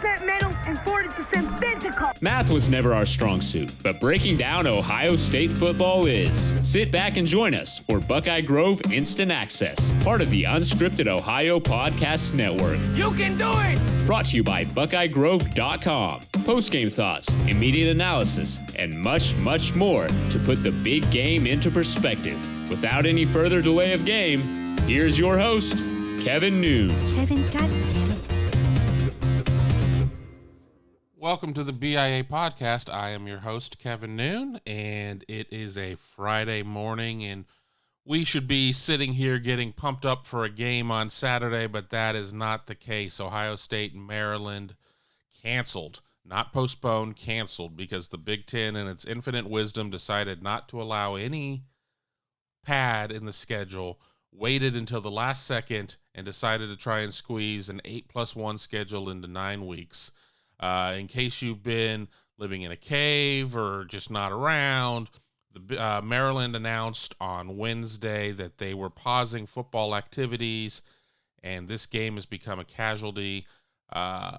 60% mental and 40% physical. Math was never our strong suit, but breaking down Ohio State football is. Sit back and join us for Buckeye Grove Instant Access, part of the Unscripted Ohio Podcast Network. You can do it! Brought to you by BuckeyeGrove.com. Post-game thoughts, immediate analysis, and much, much more to put the big game into perspective. Without any further delay of game, here's your host, Kevin Noon. Kevin, goddammit. Welcome to the BIA podcast. I am your host, Kevin Noon, and it is a Friday morning, and we should be sitting here getting pumped up for a game on Saturday, but that is not the case. Ohio State and Maryland canceled, not postponed, canceled, because the Big Ten in its infinite wisdom decided not to allow any pad in the schedule, waited until the last second, and decided to try and squeeze an 8+1 schedule into 9 weeks. In case you've been living in a cave or just not around, Maryland announced on Wednesday that they were pausing football activities, and this game has become a casualty. I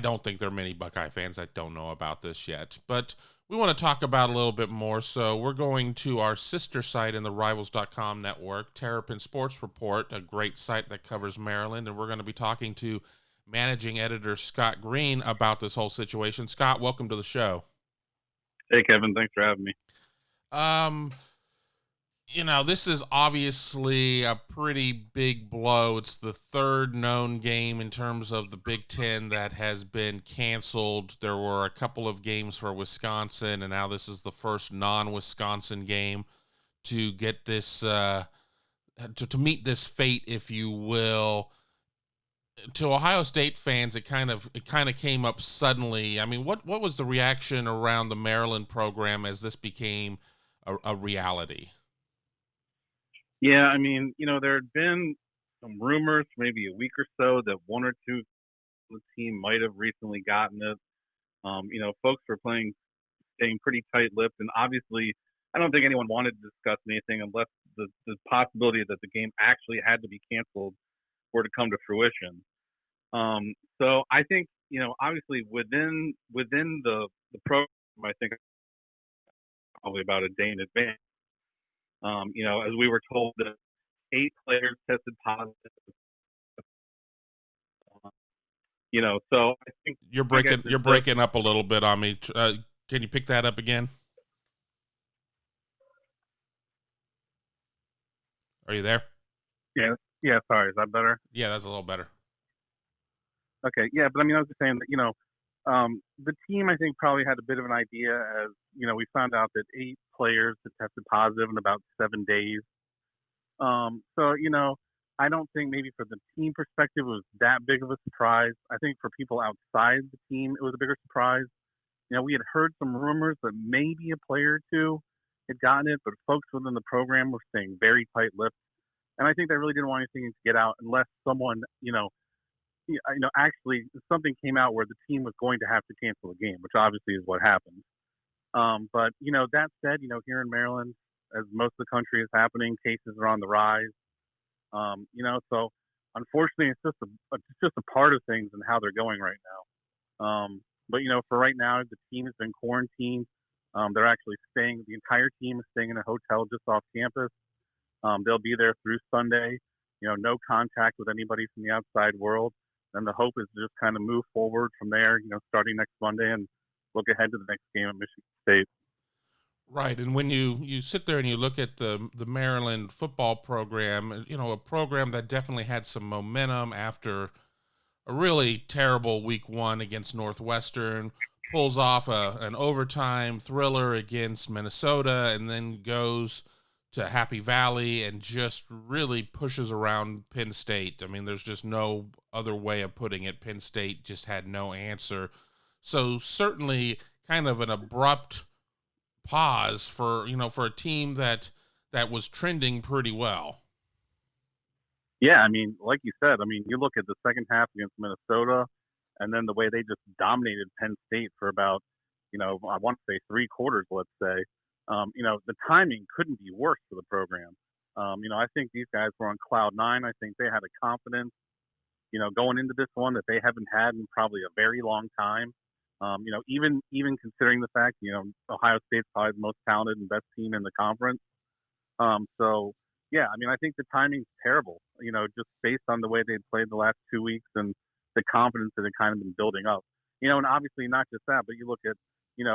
don't think there are many Buckeye fans that don't know about this yet, but we want to talk about it a little bit more, so we're going to our sister site in the Rivals.com network, Terrapin Sports Report, a great site that covers Maryland, and we're going to be talking to managing editor Scott Greene about this whole situation. Scott, welcome to the show. Hey, Kevin. Thanks for having me. This is obviously a pretty big blow. It's the third known game in terms of the Big Ten that has been canceled. There were a couple of games for Wisconsin, and now this is the first non-Wisconsin game to get this, to meet this fate, if you will. To Ohio State fans, it kind of came up suddenly. I mean, what was the reaction around the Maryland program as this became a reality? Yeah, I mean, there had been some rumors maybe a week or so that one or two of the team might have recently gotten it. Folks were staying pretty tight-lipped, and obviously I don't think anyone wanted to discuss anything unless the possibility that the game actually had to be canceled were to come to fruition. So I think, obviously within the program, I think probably about a day in advance, as we were told that 8 players tested positive. So I think you're breaking up a little bit on me. Can you pick that up again? Are you there? Yeah. Sorry, is that better? Yeah, that's a little better. Okay. Yeah, but I was just saying that the team I think probably had a bit of an idea as we found out that 8 players had tested positive in about 7 days. So I don't think maybe for the team perspective it was that big of a surprise. I think for people outside the team it was a bigger surprise. We had heard some rumors that maybe a player or two had gotten it, but folks within the program were staying very tight-lipped. And I think they really didn't want anything to get out unless someone, actually something came out where the team was going to have to cancel the game, which obviously is what happened. But that said, here in Maryland, as most of the country is happening, cases are on the rise. So unfortunately, it's just a part of things and how they're going right now. But for right now, the team has been quarantined. They're actually the entire team is staying in a hotel just off campus. They'll be there through Sunday. No contact with anybody from the outside world. And the hope is to just kind of move forward from there, starting next Monday and look ahead to the next game at Michigan State. Right, and when you sit there and you look at the Maryland football program, a program that definitely had some momentum after a really terrible week 1 against Northwestern, pulls off an overtime thriller against Minnesota, and then goes to Happy Valley and just really pushes around Penn State. I mean, there's just no other way of putting it. Penn State just had no answer. So certainly kind of an abrupt pause for a team that was trending pretty well. Yeah, like you said, you look at the second half against Minnesota and then the way they just dominated Penn State for about, I want to say 3 quarters, let's say. The timing couldn't be worse for the program. I think these guys were on cloud 9. I think they had a confidence, going into this one that they haven't had in probably a very long time. Even considering the fact, Ohio State's probably the most talented and best team in the conference. So, yeah, I think the timing's terrible, just based on the way they'd played the last 2 weeks and the confidence that had kind of been building up. And obviously not just that, but you look at,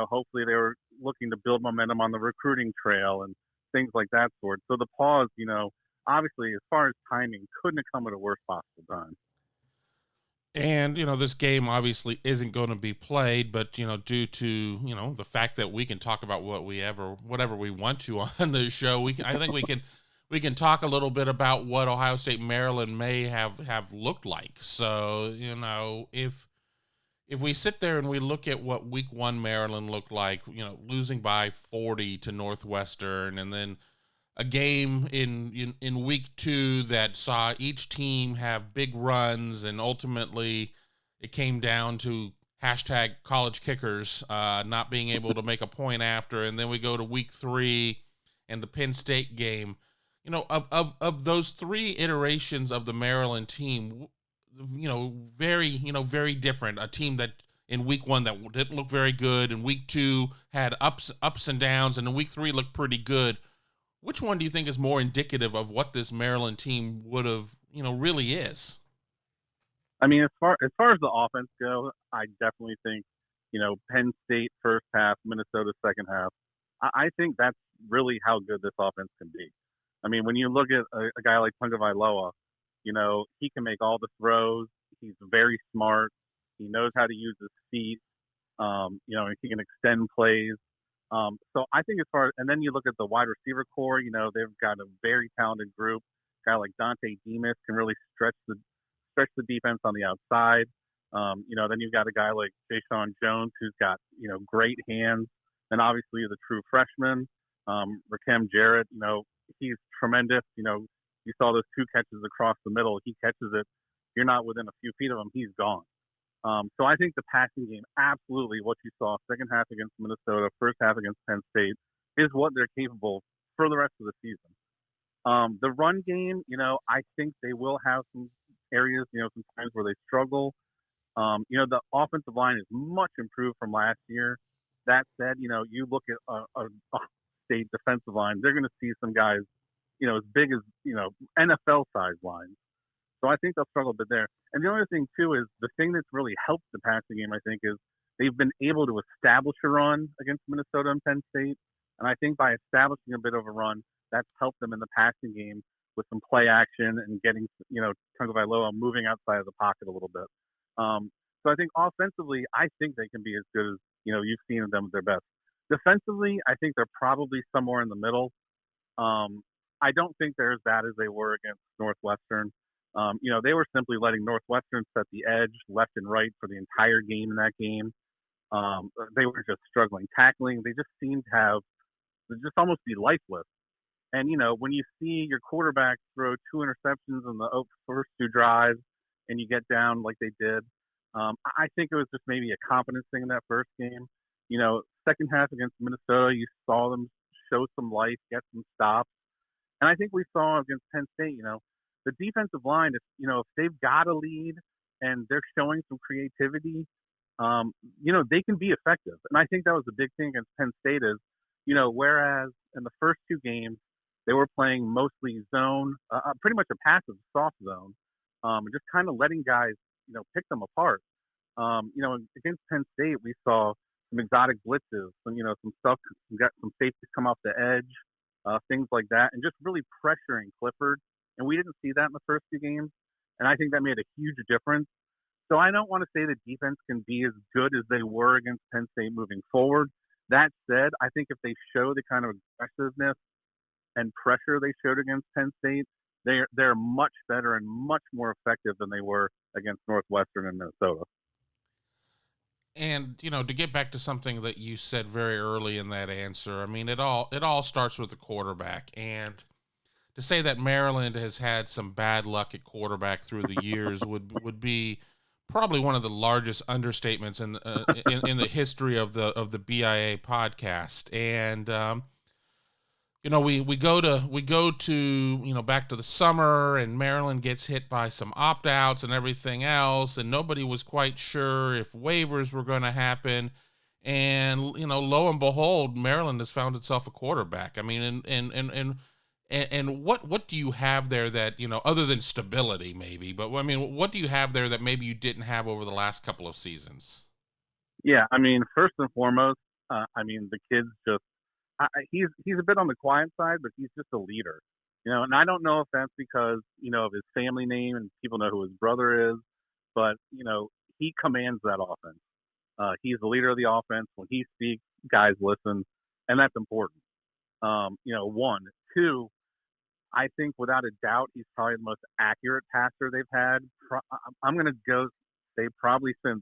hopefully they were looking to build momentum on the recruiting trail and things like that sort. So the pause, obviously as far as timing, couldn't have come at a worse possible time. And, this game obviously isn't going to be played, but, due to, the fact that we can talk about whatever we want to on the show, I think we can talk a little bit about what Ohio State, Maryland may have looked like. So, if we sit there and we look at what week 1 Maryland looked like, losing by 40 to Northwestern, and then a game in week 2 that saw each team have big runs, and ultimately it came down to #college kickers not being able to make a point after. And then we go to week 3 and the Penn State game. Of those 3 iterations of the Maryland team, very different. A team that in week 1 that didn't look very good, and week 2 had ups and downs, and in week 3 looked pretty good. Which one do you think is more indicative of what this Maryland team would have, really is? As far as the offense goes, I definitely think, Penn State first half, Minnesota second half. I think that's really how good this offense can be. When you look at a guy like Tagovailoa, he can make all the throws. He's very smart. He knows how to use his feet. He can extend plays. So I think and then you look at the wide receiver core, they've got a very talented group. A guy like Dante Demas can really stretch the defense on the outside. Then you've got a guy like Jaysean Jones who's got, great hands. And obviously the true freshman, Rakim Jarrett, he's tremendous. You saw those 2 catches across the middle. He catches it. You're not within a few feet of him. He's gone. So I think the passing game, absolutely what you saw second half against Minnesota, first half against Penn State, is what they're capable for the rest of the season. The run game, I think they will have some areas, some times where they struggle. The offensive line is much improved from last year. That said, you look at a State defensive line, they're going to see some guys, as big as, NFL-sized lines. So I think they'll struggle a bit there. And the other thing, too, is the thing that's really helped the passing game, I think, is they've been able to establish a run against Minnesota and Penn State. And I think by establishing a bit of a run, that's helped them in the passing game with some play action and getting, Tagovailoa moving outside of the pocket a little bit. So I think offensively, I think they can be as good as, you've seen them at their best. Defensively, I think they're probably somewhere in the middle. I don't think they're as bad as they were against Northwestern. They were simply letting Northwestern set the edge left and right for the entire game in that game. They were just struggling tackling. They just seemed to just almost be lifeless. And, when you see your quarterback throw 2 interceptions in the first 2 drives and you get down like they did, I think it was just maybe a confidence thing in that first game. Second half against Minnesota, you saw them show some life, get some stops. And I think we saw against Penn State, the defensive line, if they've got a lead and they're showing some creativity, they can be effective. And I think that was the big thing against Penn State is, whereas in the first 2 games, they were playing mostly zone, pretty much a passive soft zone, and just kind of letting guys, pick them apart. Against Penn State, we saw some exotic blitzes, some stuff, we got some safeties come off the edge, things like that, and just really pressuring Clifford. And we didn't see that in the first 2 games. And I think that made a huge difference. So I don't want to say that defense can be as good as they were against Penn State moving forward. That said, I think if they show the kind of aggressiveness and pressure they showed against Penn State, they're much better and much more effective than they were against Northwestern and Minnesota. And, to get back to something that you said very early in that answer, it all starts with the quarterback. And to say that Maryland has had some bad luck at quarterback through the years would be probably one of the largest understatements in the history of the BIA podcast. And we go to back to the summer, and Maryland gets hit by some opt-outs and everything else, and nobody was quite sure if waivers were going to happen. And lo and behold, Maryland has found itself a quarterback. I mean, and what do you have there that other than stability, maybe? But I mean, what do you have there that maybe you didn't have over the last couple of seasons? Yeah, I mean, first and foremost, the kid's just he's a bit on the quiet side, but he's just a leader. And I don't know if that's because of his family name and people know who his brother is, but he commands that offense. He's the leader of the offense. When he speaks, guys listen, and that's important. One, two. I think without a doubt, he's probably the most accurate passer they've had. I'm going to go say probably since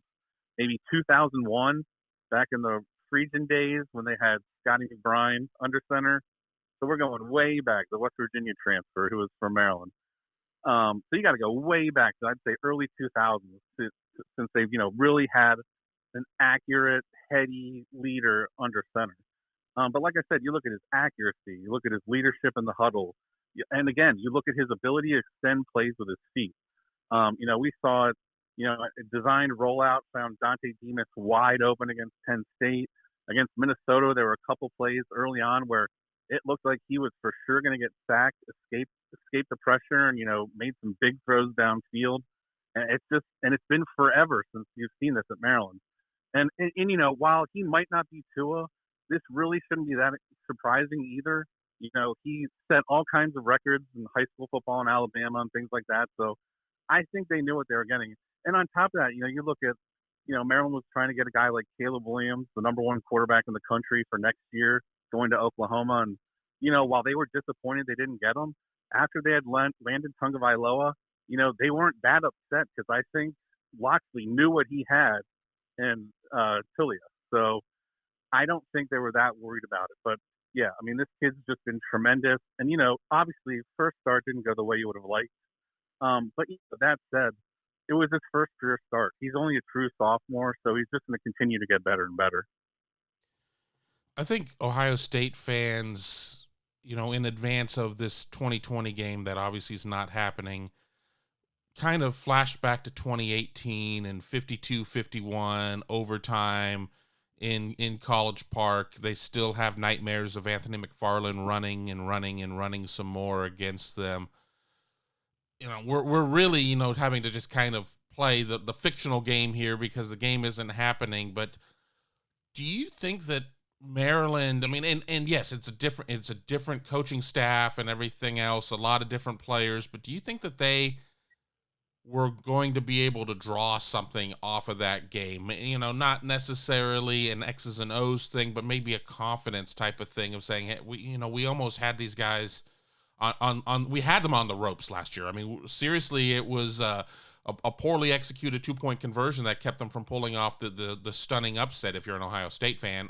maybe 2001, back in the Friesian days when they had Scotty McBride under center. So we're going way back, the West Virginia transfer who was from Maryland. So you got to go way back to, I'd say, early 2000s since they've, really had an accurate, heady leader under center. But like I said, you look at his accuracy, you look at his leadership in the huddle, and again, you look at his ability to extend plays with his feet. We saw it, a designed rollout found Dante Demas wide open against Penn State. Against Minnesota, there were a couple plays early on where it looked like he was for sure going to get sacked, escape the pressure, and made some big throws downfield. And it's been forever since you've seen this at Maryland. And while he might not be Tua, this really shouldn't be that surprising either. He set all kinds of records in high school football in Alabama and things like that. So I think they knew what they were getting. And on top of that, you look at, Maryland was trying to get a guy like Caleb Williams, the number one quarterback in the country for next year, going to Oklahoma. And, while they were disappointed they didn't get him, after they had landed Tagovailoa, they weren't that upset because I think Loxley knew what he had in Tilia. So I don't think they were that worried about it. But yeah, this kid's just been tremendous. And, obviously first start didn't go the way you would have liked. But that said, it was his first career start. He's only a true sophomore, so he's just going to continue to get better and better. I think Ohio State fans, in advance of this 2020 game that obviously is not happening, kind of flashed back to 2018 and 52-51 overtime in College Park. They still have nightmares of Anthony McFarland running some more against them. We're really, having to just kind of play the fictional game here because the game isn't happening. But do you think that Maryland, and yes, it's a different coaching staff and everything else, a lot of different players, but do you think that they were going to be able to draw something off of that game? Not necessarily an X's and O's thing, but maybe a confidence type of thing of saying, hey, we almost had these guys on we had them on the ropes last year. Seriously, it was a poorly executed 2-point conversion that kept them from pulling off the stunning upset. If you're an Ohio State fan,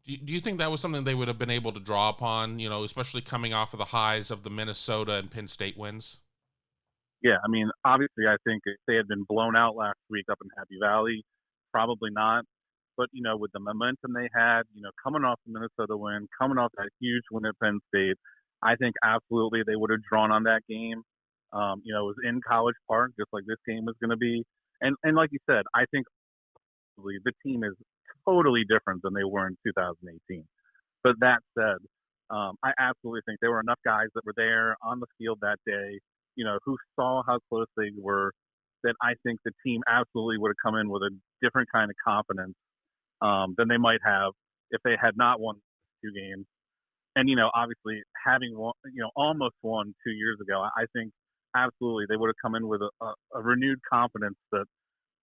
do you think that was something they would have been able to draw upon? Especially coming off of the highs of the Minnesota and Penn State wins. Yeah, obviously, I think if they had been blown out last week up in Happy Valley, probably not. But, with the momentum they had, coming off the Minnesota win, coming off that huge win at Penn State, I think absolutely they would have drawn on that game. It was in College Park, just like this game was going to be. And like you said, I think the team is totally different than they were in 2018. But that said, I absolutely think there were enough guys that were there on the field that day, who saw how close they were, that I think the team absolutely would have come in with a different kind of confidence than they might have if they had not won 2 games. And, obviously having won, almost won 2 years ago, I think absolutely they would have come in with a renewed confidence that,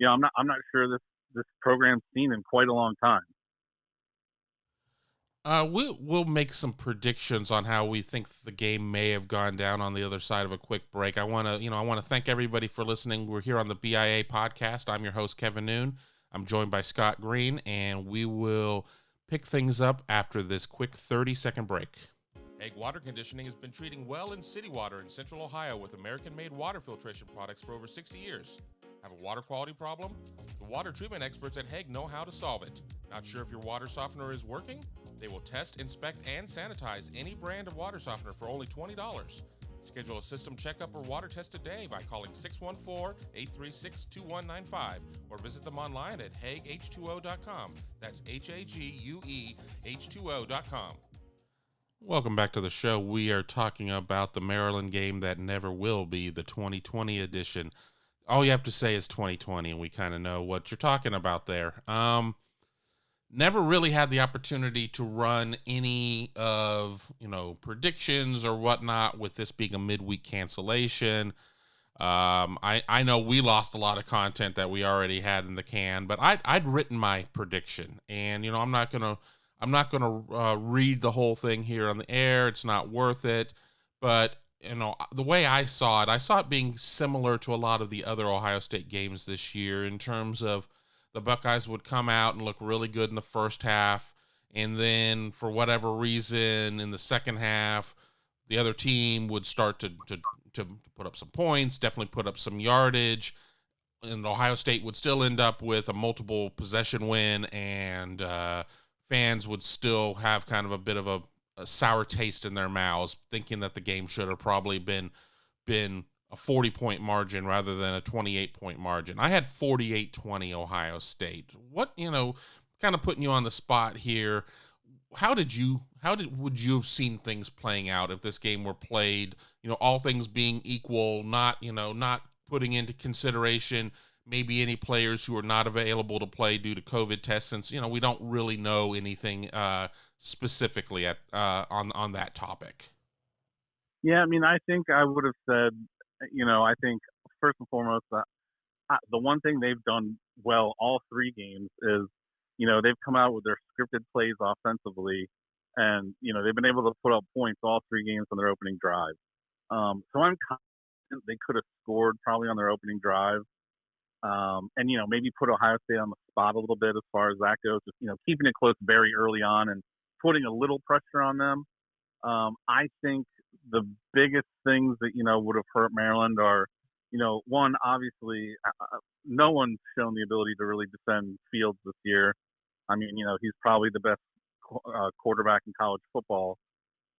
I'm not sure this program's seen in quite a long time. We'll make some predictions on how we think the game may have gone down on the other side of a quick break. I want to thank everybody for listening. We're here on the BIA podcast. I'm your host, Kevin Noon. I'm joined by Scott Greene, and we will pick things up after this quick 30-second break. Egg Water Conditioning has been treating well in city water in Central Ohio with American-made water filtration products for over 60 years. Have a water quality problem? The water treatment experts at Hague know how to solve it. Not sure if your water softener is working? They will test, inspect, and sanitize any brand of water softener for only $20. Schedule a system checkup or water test today by calling 614-836-2195 or visit them online at HagueH2O.com. That's HAGUE H2O.com. Welcome back to the show. We are talking about the Maryland game that never will be, the 2020 edition. All you have to say is 2020, and we kind of know what you're talking about there. Never really had the opportunity to run any of, predictions or whatnot with this being a midweek cancellation. I know we lost a lot of content that we already had in the can, but I'd written my prediction, and I'm not gonna read the whole thing here on the air. It's not worth it. But the way I saw it being similar to a lot of the other Ohio State games this year in terms of the Buckeyes would come out and look really good in the first half, and then for whatever reason in the second half, the other team would start to put up some points, definitely put up some yardage, and Ohio State would still end up with a multiple possession win, and fans would still have kind of a bit of a sour taste in their mouths, thinking that the game should have probably been a 40-point margin rather than a 28-point margin. I had 48-20 Ohio State. What, kind of putting you on the spot here, would you have seen things playing out if this game were played, all things being equal, not putting into consideration maybe any players who are not available to play due to COVID tests, since, we don't really know anything specifically on that topic? Yeah, I think I would have said, I think first and foremost, the one thing they've done well all three games is, they've come out with their scripted plays offensively, and, they've been able to put up points all three games on their opening drive. So I'm confident they could have scored probably on their opening drive, and, maybe put Ohio State on the spot a little bit as far as that goes, just, keeping it close very early on and putting a little pressure on them. I think the biggest things that, would have hurt Maryland are, one, obviously, no one's shown the ability to really defend Fields this year. He's probably the best quarterback in college football.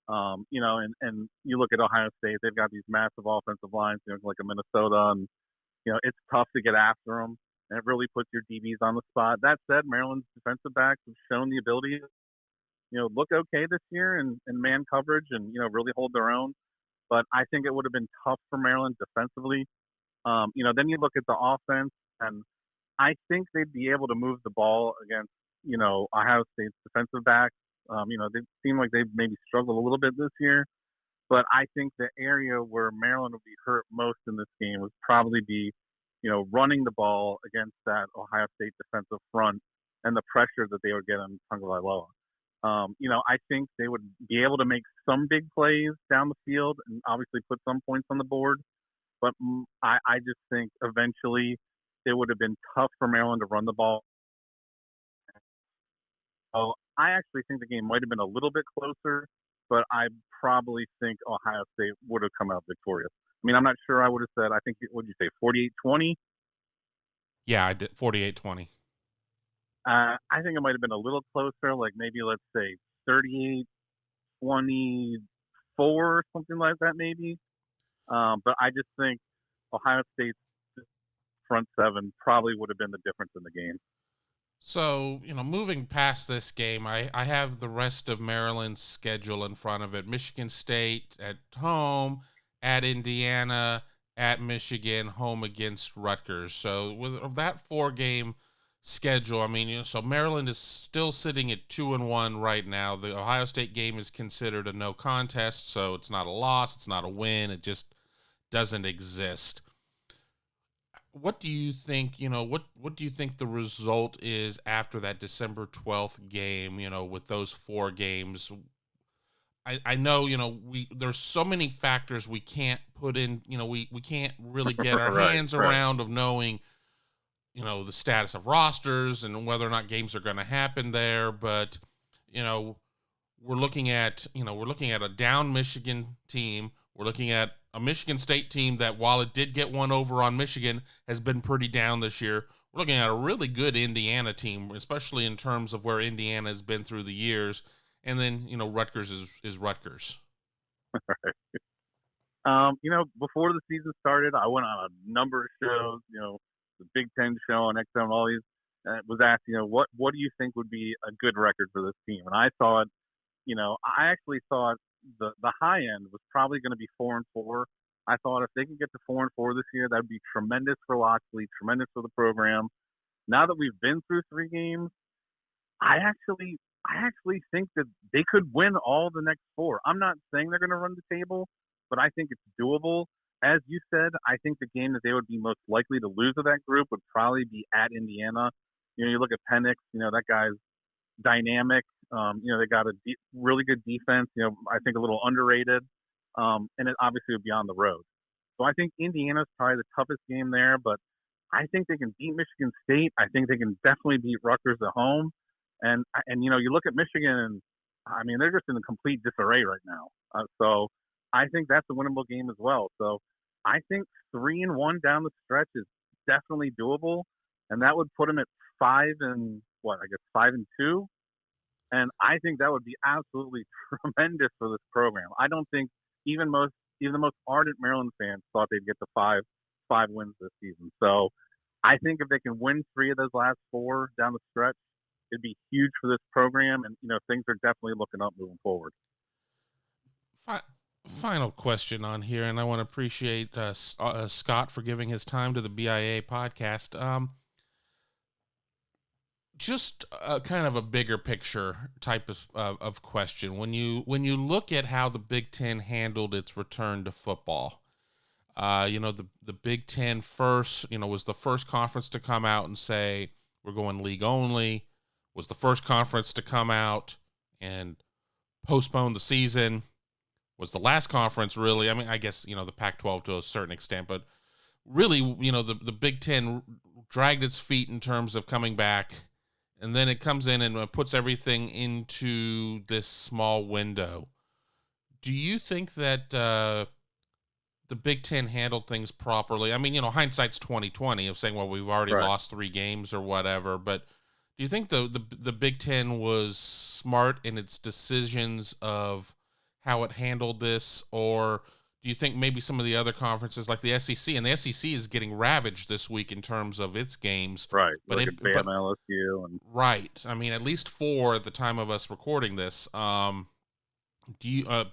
And you look at Ohio State, they've got these massive offensive lines, like a Minnesota, and, it's tough to get after them, and it really puts your DBs on the spot. That said, Maryland's defensive backs have shown the ability look okay this year in man coverage and, really hold their own. But I think it would have been tough for Maryland defensively. Then you look at the offense, and I think they'd be able to move the ball against, Ohio State's defensive backs. They seem like they've maybe struggled a little bit this year. But I think the area where Maryland would be hurt most in this game would probably be, running the ball against that Ohio State defensive front and the pressure that they would get on Tagovailoa. I think they would be able to make some big plays down the field and obviously put some points on the board. But I just think eventually it would have been tough for Maryland to run the ball. So I actually think the game might have been a little bit closer, but I probably think Ohio State would have come out victorious. I'm not sure I would have said, I think, what did you say, 48-20? Yeah, I did, 48-20. I think it might have been a little closer, like maybe let's say 38-24, something like that maybe. But I just think Ohio State's front seven probably would have been the difference in the game. So, moving past this game, I have the rest of Maryland's schedule in front of it. Michigan State at home, at Indiana, at Michigan, home against Rutgers. So with that 4-game schedule, so Maryland is still sitting at 2-1 right now. The Ohio State game is considered a no contest, so it's not a loss, it's not a win, it just doesn't exist. What do you think, what do you think the result is after that December 12th game, with those 4 games? I know, there's so many factors we can't put in, we can't really get our hands around of knowing, the status of rosters and whether or not games are going to happen there. But, we're looking at a down Michigan team. We're looking at a Michigan State team that, while it did get one over on Michigan, has been pretty down this year. We're looking at a really good Indiana team, especially in terms of where Indiana has been through the years. and then Rutgers is Rutgers. Before the season started, I went on a number of shows, the Big Ten show on XM and all these, and was asked, what do you think would be a good record for this team? And I thought, I actually thought the high end was probably going to be 4-4. I thought if they can get to 4-4 this year, that would be tremendous for Locksley, tremendous for the program. Now that we've been through 3 games, I actually think that they could win all the next 4. I'm not saying they're going to run the table, but I think it's doable. As you said, I think the game that they would be most likely to lose of that group would probably be at Indiana. You look at Penix, that guy's dynamic. They got a really good defense, I think a little underrated. And it obviously would be on the road. So I think Indiana's probably the toughest game there, but I think they can beat Michigan State. I think they can definitely beat Rutgers at home. And you look at Michigan, and I mean, they're just in a complete disarray right now. So I think that's a winnable game as well. So I think 3-1 down the stretch is definitely doable, and that would put them at 5-2. And I think that would be absolutely tremendous for this program. I don't think even the most ardent Maryland fans thought they'd get to five wins this season. So I think if they can win 3 of those last 4 down the stretch, it'd be huge for this program, and things are definitely looking up moving forward. Final question on here, and I want to appreciate Scott for giving his time to the BIA podcast. Just kind of a bigger picture type of question. When you look at how the Big Ten handled its return to football, the Big Ten first, was the first conference to come out and say we're going league only. Was the first conference to come out and postpone the season. Was the last conference really? I mean, I guess the Pac-12 to a certain extent, but really, the Big Ten dragged its feet in terms of coming back. And then it comes in and puts everything into this small window. Do you think that the Big Ten handled things properly? I mean, hindsight's 20/20 of saying, well, we've already lost 3 games or whatever. But do you think the Big Ten was smart in its decisions of how it handled this, or do you think maybe some of the other conferences like the SEC, and the SEC is getting ravaged this week in terms of its games. Right. But Bama, LSU. And... Right. I mean, at least 4 at the time of us recording this. But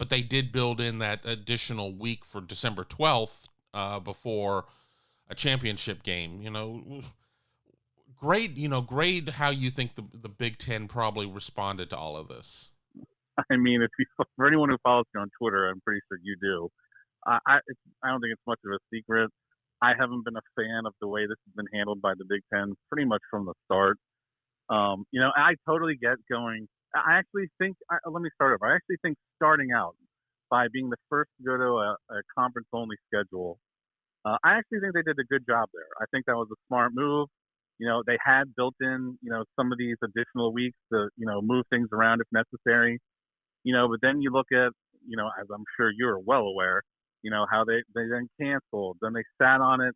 they did build in that additional week for December 12th before a championship game. Grade how you think the Big Ten probably responded to all of this. I mean, for anyone who follows me on Twitter, I'm pretty sure you do. I don't think it's much of a secret. I haven't been a fan of the way this has been handled by the Big Ten pretty much from the start. I totally get going. I actually think, let me start over. I actually think starting out by being the first to go to a conference-only schedule, I actually think they did a good job there. I think that was a smart move. They had built in, some of these additional weeks to, move things around if necessary. But then you look at, as I'm sure you're well aware, how they then canceled. Then they sat on it,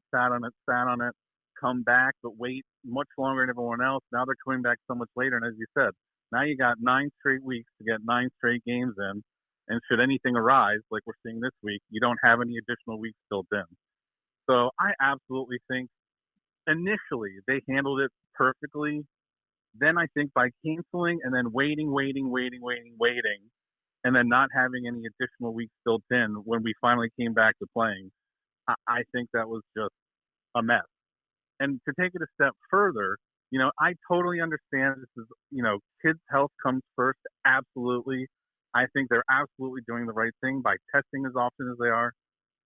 come back, but wait much longer than everyone else. Now they're coming back so much later. And as you said, now you got 9 straight weeks to get 9 straight games in. And should anything arise, like we're seeing this week, you don't have any additional weeks built in. So I absolutely think initially they handled it perfectly. Then I think by canceling and then waiting, and then not having any additional weeks built in when we finally came back to playing, I think that was just a mess. And to take it a step further, I totally understand this is, kids' health comes first. Absolutely. I think they're absolutely doing the right thing by testing as often as they are.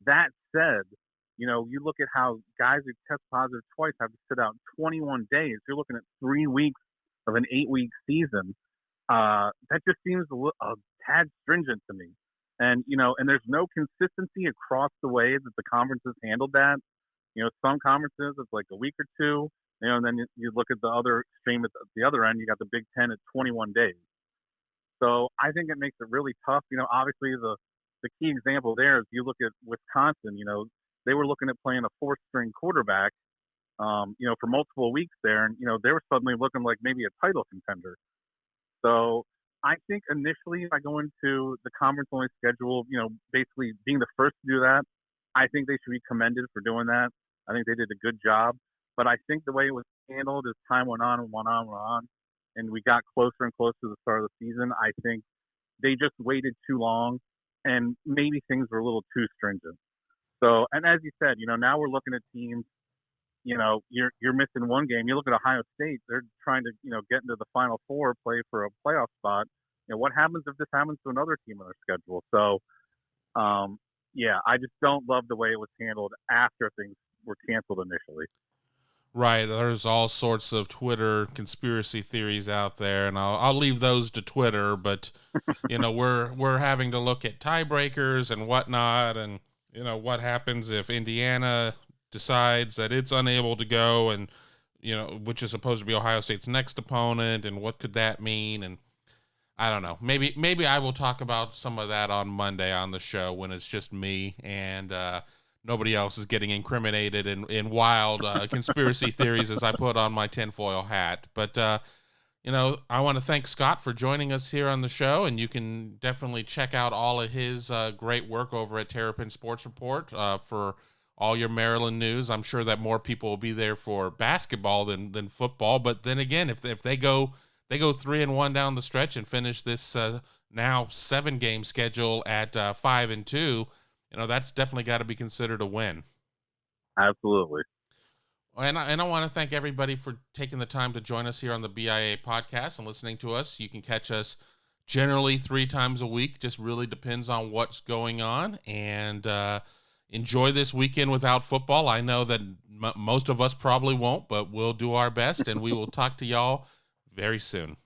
That said, you look at how guys who test positive twice have to sit out 21 days. You're looking at 3 weeks of an 8-week season. That just seems a tad stringent to me. And, and there's no consistency across the way that the conferences handled that. Some conferences, it's like a week or 2, and then you look at the other extreme at the other end, you got the Big Ten at 21 days. So I think it makes it really tough. Obviously the key example there is you look at Wisconsin, they were looking at playing a 4th-string quarterback, for multiple weeks there. And, they were suddenly looking like maybe a title contender. So I think initially by going to the conference only schedule, basically being the first to do that, I think they should be commended for doing that. I think they did a good job. But I think the way it was handled as time went on, and we got closer and closer to the start of the season, I think they just waited too long, and maybe things were a little too stringent. So, and as you said, now we're looking at teams. You're missing one game. You look at Ohio State; they're trying to, get into the Final Four, play for a playoff spot. What happens if this happens to another team on their schedule? So, I just don't love the way it was handled after things were canceled initially. Right. There's all sorts of Twitter conspiracy theories out there, and I'll leave those to Twitter. But we're having to look at tiebreakers and whatnot, and what happens if Indiana decides that it's unable to go, and which is supposed to be Ohio State's next opponent, and what could that mean? And I don't know. Maybe I will talk about some of that on Monday on the show when it's just me and nobody else is getting incriminated in wild conspiracy theories as I put on my tinfoil hat. But, I want to thank Scott for joining us here on the show, and you can definitely check out all of his great work over at Terrapin Sports Report for all your Maryland news. I'm sure that more people will be there for basketball than football. But then again, if they go 3-1 down the stretch and finish this now 7-game schedule at 5-2, that's definitely got to be considered a win. Absolutely. And I want to thank everybody for taking the time to join us here on the BIA podcast and listening to us. You can catch us generally 3 times a week. Just really depends on what's going on. And enjoy this weekend without football. I know that most of us probably won't, but we'll do our best, and we will talk to y'all very soon.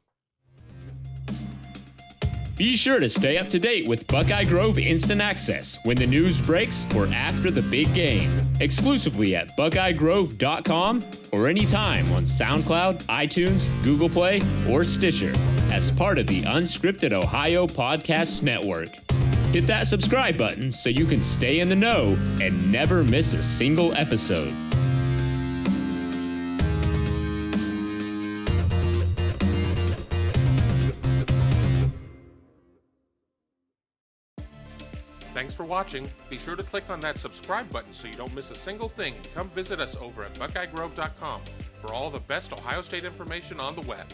Be sure to stay up to date with Buckeye Grove Instant Access when the news breaks or after the big game. Exclusively at BuckeyeGrove.com or anytime on SoundCloud, iTunes, Google Play, or Stitcher as part of the Unscripted Ohio Podcasts Network. Hit that subscribe button so you can stay in the know and never miss a single episode. Thanks for watching. Be sure to click on that subscribe button so you don't miss a single thing, and come visit us over at BuckeyeGrove.com for all the best Ohio State information on the web.